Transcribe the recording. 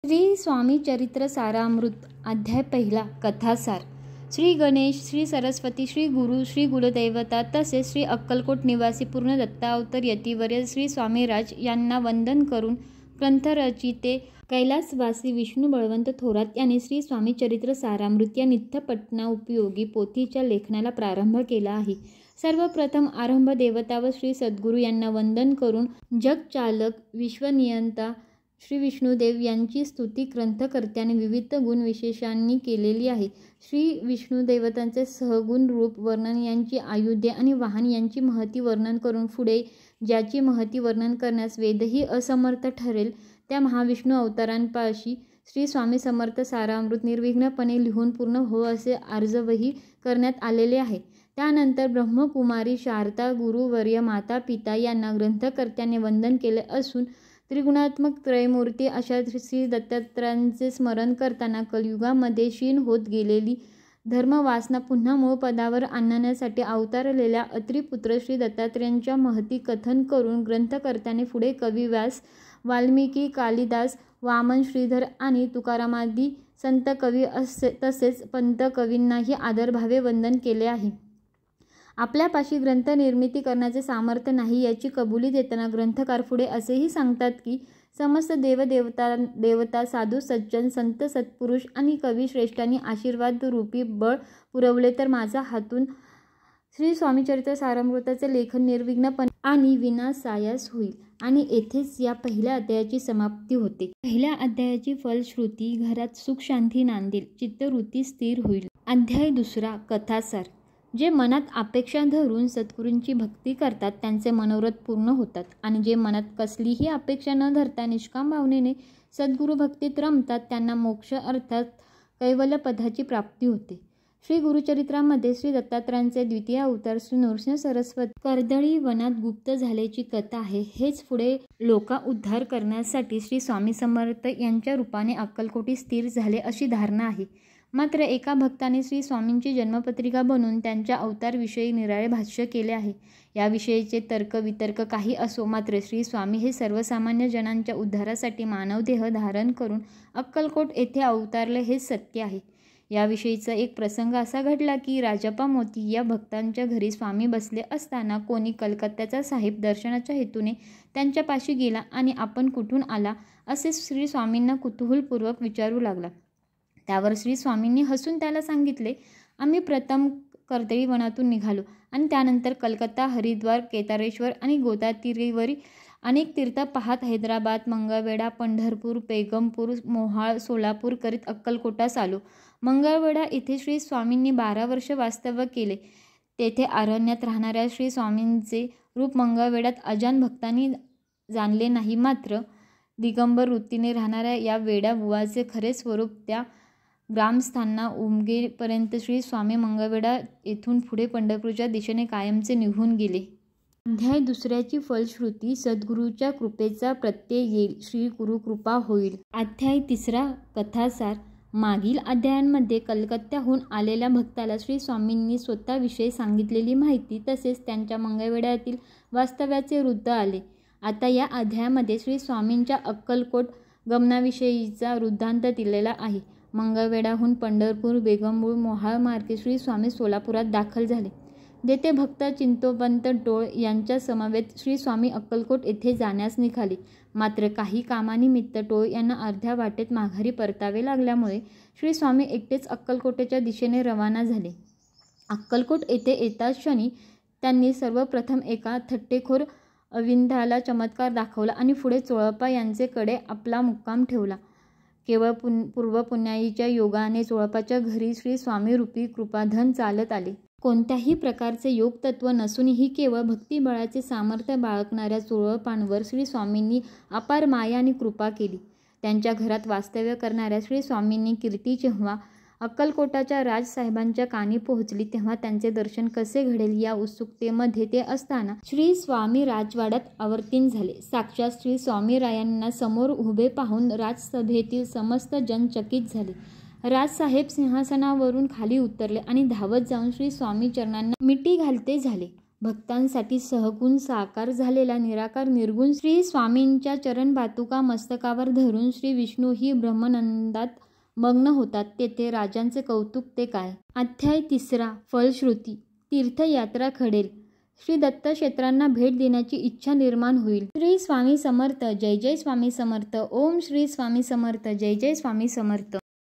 श्री स्वामी चरित्र सारामृत अध्याय पहिला कथासार। श्री गणेश, श्री सरस्वती, श्री गुरु, श्री कुलदैवता तसेच श्री अक्कलकोट निवासी पूर्ण दत्तावतार यतिवर्य श्री स्वामीराज यांना वंदन करून ग्रंथरचिते कैलासवासी विष्णू बळवंत थोरात यांनी श्री स्वामी चरित्र सारामृत या नित्यपठना उपयोगी पोथीच्या लेखनाला प्रारंभ केला आहे। सर्वप्रथम आरंभ देवता व श्री सद्गुरू यांना वंदन करून जगचालक विश्वनियंता श्री विष्णुदेव यांची स्तुती ग्रंथकर्त्याने विविध गुणविशेषांनी केलेली आहे। श्री विष्णुदेवतांचे सहगुण रूप वर्णन, यांची आयुधे आणि वाहन यांची महती वर्णन करून पुढे ज्याची महती वर्णन करण्यास वेदही असमर्थ ठरेल त्या महाविष्णू अवतारांपाशी श्री स्वामी समर्थ सारामृत निर्विघ्नपणे लिहून पूर्ण हो असे आर्जवही करण्यात आलेले आहे। त्यानंतर ब्रह्मकुमारी शारदा गुरुवर्य माता पिता यांना ग्रंथकर्त्याने वंदन केले असून त्रिगुणात्मक त्रयमूर्ती अशा श्री दत्तात्रयांचे स्मरण करताना कलियुगामध्ये क्षीण होत गेलेली धर्मवासना पुन्हा मूळ पदावर आणण्यासाठी अवतरलेल्या अत्रिपुत्र श्री दत्तात्रयांच्या महती कथन करून ग्रंथकर्त्याने पुढे कवी व्यास, वाल्मिकी, कालिदास, वामन, श्रीधर आणि तुकारामादी संत कवी तसेच पंत कवींनाही आदरभावे वंदन केले आहे। आपल्यापाशी ग्रंथ निर्मिती करण्याचे सामर्थ्य नाही याची कबुली देताना ग्रंथकार पुढे असेही सांगतात की समस्त देवता साधू सज्जन संत सत्पुरुष आणि कवी श्रेष्ठांनी आशीर्वाद रूपी बळ पुरवले तर माझा हातून श्री स्वामीचरित्र सारामृताचे लेखन निर्विघ्नपणे आणि विनासायास होईल। आणि येथेच या पहिल्या अध्यायाची समाप्ती होते। पहिल्या अध्यायाची फलश्रुती घरात सुख शांती नांदेल, चित्तवृत्ती स्थिर होईल। अध्याय दुसरा कथासार। जे मनात अपेक्षा धरून सद्गुरूंची भक्ती करतात त्यांचे मनोरथ पूर्ण होतात आणि जे मनात कसलीही अपेक्षा न धरता निष्काम भावनेने सद्गुरू भक्तीत रमतात त्यांना मोक्ष अर्थात कैवल्य पदाची प्राप्ती होते। श्री गुरुचरित्रामध्ये श्री दत्तात्रयांचे द्वितीय अवतार श्री नृसिंह सरस्वती कर्दळी वनात गुप्त झाल्याची कथा आहे। हेच पुढे लोका उद्धार करण्यासाठी श्री स्वामी समर्थ यांच्या रूपाने अक्कलकोटी स्थिर झाले अशी धारणा आहे। मात्र एका भक्ताने श्री स्वामींची जन्मपत्रिका बनवून त्यांच्या अवतारविषयी निराळे भाष्य केले आहे। याविषयीचे तर्क वितर्क काही असो, मात्र श्री स्वामी हे सर्वसामान्य जनांच्या उद्धारासाठी मानवदेह धारण करून अक्कलकोट येथे अवतारले हे सत्य आहे। याविषयीचा एक प्रसंग असा घडला की राजापा मोती या भक्तांच्या घरी स्वामी बसले असताना कोणी कलकत्त्याचा साहेब दर्शनाच्या हेतूने त्यांच्यापाशी गेला आणि आपण कुठून आला असे श्री स्वामींना कुतूहलपूर्वक विचारू लागला। त्यावर श्री स्वामींनी हसून त्याला सांगितले, आम्ही प्रथम कर्दळी वनातून निघालो आणि त्यानंतर कलकत्ता, हरिद्वार, केदारेश्वर आणि गोदातीरीवरील अनेक तीर्थ पाहत हैदराबाद, मंगळवेढा, पंढरपूर, बेगमपूर, मोहाळ, सोलापूर करीत अक्कलकोटास आलो। मंगळवेढा येथे श्री स्वामींनी 12 वर्ष वास्तव्य केले। तेथे अरण्यात राहणाऱ्या श्री स्वामींचे रूप मंगळवेढ्यात अजान भक्तांनी जाणले नाही, मात्र दिगंबर वृत्तीने राहणाऱ्या या वेडा बुवाचे खरे स्वरूप त्या ग्रामस्थांना उमगेपर्यंत श्री स्वामी मंगळवेढा येथून पुढे पंढरपूरच्या दिशेने कायमचे निघून गेले। अध्याय दुसऱ्याची फलश्रुती सद्गुरूच्या कृपेचा प्रत्यय येईल, श्री गुरु कृपा होईल। अध्याय तिसरा कथासार। मागील अध्यायांमध्ये कलकत्त्याहून आलेल्या भक्ताला श्री स्वामींनी स्वतःविषयी सांगितलेली माहिती तसेच त्यांच्या मंगळवेढ्यातील वास्तव्याचे वृत्त आले। आता या अध्यायामध्ये श्री स्वामींच्या अक्कलकोट गमनाविषयीचा वृत्तांत दिलेला आहे। मंगळवेढ्याहून पंढरपूर, बेगमपूर, मोहाळ मार्गे श्री स्वामी सोलापुरात दाखल झाले। देते भक्त चिंतोपंत टोळ यांच्या समवेत श्री स्वामी अक्कलकोट येथे जाण्यास निघाले। मात्र काही कामानिमित्त टोळ यांना अर्ध्या वाटेत माघारी परतावे लागल्यामुळे श्री स्वामी एकटेच अक्कलकोटेच्या दिशेने रवाना झाले। अक्कलकोट येथे येताच क्षणी त्यांनी सर्वप्रथम एका थट्टेखोर अविंदाला चमत्कार दाखवला आणि पुढे चोळप्पा यांचे कडे आपला मुक्काम ठेवला। केवळ पूर्वपुण्याईच्या योगाने चोळप्पाच्या घरी श्री स्वामी रूपी कृपाधन चालत आले। कोणत्याही प्रकारचे योगतत्व नसूनही केवळ भक्तिबळाचे सामर्थ्य बाळगणाऱ्या चोळप्पांवर श्री स्वामींनी अपार माया आणि कृपा केली। त्यांच्या घरात वास्तव्य करणाऱ्या श्री स्वामींनी कीर्ती जेव्हा अक्कलकोटाच्या राजसाहेबांच्या कानी पोहोचली तेव्हा त्यांचे दर्शन कसे घडेल या उत्सुकतेमध्ये ते असताना श्री स्वामी राजवाड्यात आवर्तीन झाले। साक्षात श्री स्वामीरायांना समोर उभे पाहून राजसभेतील समस्त जन चकित झाले। राजसाहेब सिंहासनावरून खाली उतरले आणि धावत जाऊन श्री स्वामी चरणांना मिठी घालते झाले। भक्तांसाठी सहगुण साकार झालेला निराकार निर्गुण श्री स्वामींच्या चरण पादुका मस्तकावर धरून श्री विष्णूही ब्रह्मानंदात मग्न होतात. तेथे राजांचे कौतुक ते काय. अध्याय 3. फलश्रुती. तीर्थयात्रा घडेल. श्री दत्त क्षेत्रांना भेट देण्याची इच्छा निर्माण होईल. श्री स्वामी समर्थ. जय जय स्वामी समर्थ. ओम श्री स्वामी समर्थ. जय जय स्वामी समर्थ.